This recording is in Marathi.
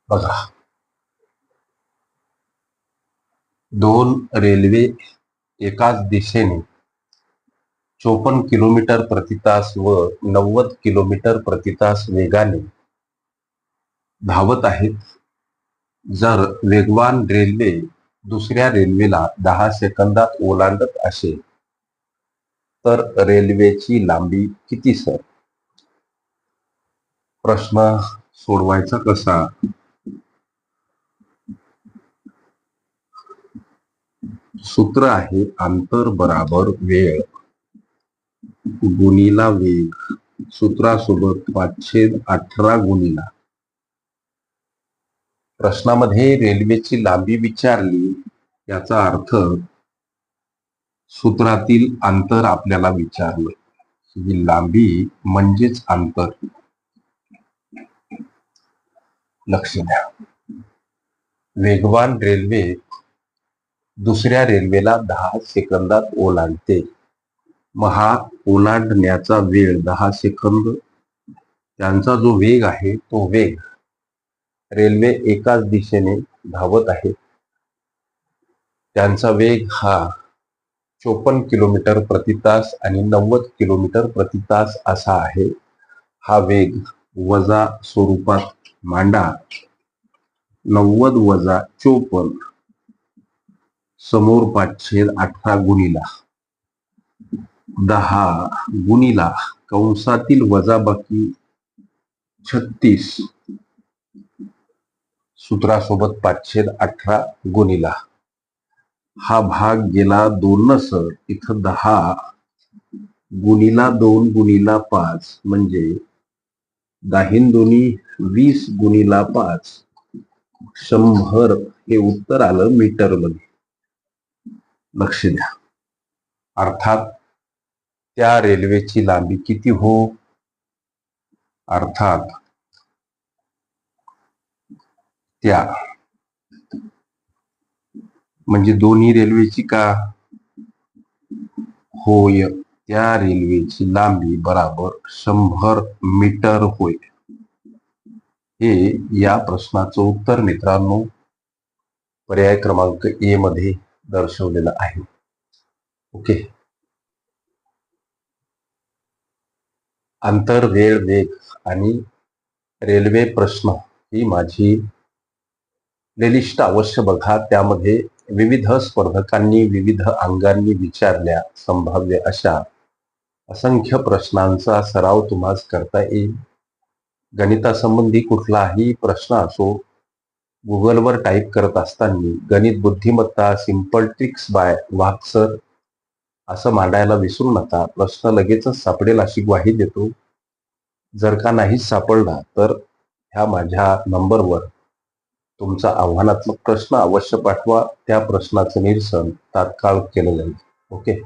बघा, दोन रेल्वे एकाच दिशेने 54 किलोमीटर प्रति तास व 90 किलोमीटर प्रति तास वेगाने धावत आहेत. जर वेगवान रेल्वे दुसऱ्या रेल्वेला 10 सेकंदात ओलांडत असेल तर रेल्वेची लांबी किती सर? प्रश्न सोडवायचा कसा? सूत्र आहे अंतर बराबर वेळ गुणिला वेग. सूत्रासोबत 5/18 गुणिला. प्रश्नामध्ये रेल्वेची लांबी विचारली, याचा अर्थ सूत्रातील अंतर आपल्याला विचारलं. ही लांबी म्हणजेच अंतर. लक्ष द्या. वेगवान रेल्वे दुसऱ्या रेल्वेला 10 सेकंदात ओलांडते. मग हा ओलांडण्याचा वेळ 10 सेकंद, त्यांचा जो वेग आहे तो वेग. रेल्वे एकाच दिशेने धावत आहे, त्यांचा वेग हा 54 किलोमीटर प्रति तास आणि 90 किलोमीटर प्रति तास असा आहे. हा वेग वजा स्वरूपात मांडा. 90 वजा 54 समोर 5/18 गुणिला 10 गुणिला कंसातील वजाबाकी 36 सूत्रासोबत 5/18 गुणिला. हा भाग गेला 2 सर, इथं 10 गुणिला 2 गुणिला 5 म्हणजे 10 दोन्ही 20 गुणिला 5 100. हे उत्तर आलं मीटर मध्ये. लक्ष द्या. अर्थात त्या रेल्वेची लांबी किती हो? अर्थात त्या म्हणजे दोन्ही रेल्वेची का? होय, त्या रेल्वेची लांबी बराबर 100 मीटर होय. हे या प्रश्नाचं उत्तर मित्रांनो पर्याय क्रमांक ए मध्ये दर्शवलेलं आहे. ओके. अंतर, वेळ, वेग आणि रेल्वे प्रश्न ही माझी प्लेलिस्ट अवश्य बघा. त्यामध्ये विविध स्पर्धकांनी विविध अंगांनी विचारल्या संभाव्य अशा असंख्य प्रश्नांचा सराव तुम्हाला करता येईल. गणितासंबंधी कुठलाही प्रश्न असो, गुगलवर टाईप करत असताना गणित बुद्धिमत्ता सिंपल ट्रिक्स बाय वाघ सर असं मांडायला विसरू नका. प्रश्न लगेचच सापडेल अशी ग्वाही देतो. जर का नाहीच सापडला तर ह्या माझ्या नंबरवर तुमचा आव्हानात्मक प्रश्न अवश्य पाठवा. त्या प्रश्नाचं निरसन तात्काळ केलं जाईल. ओके.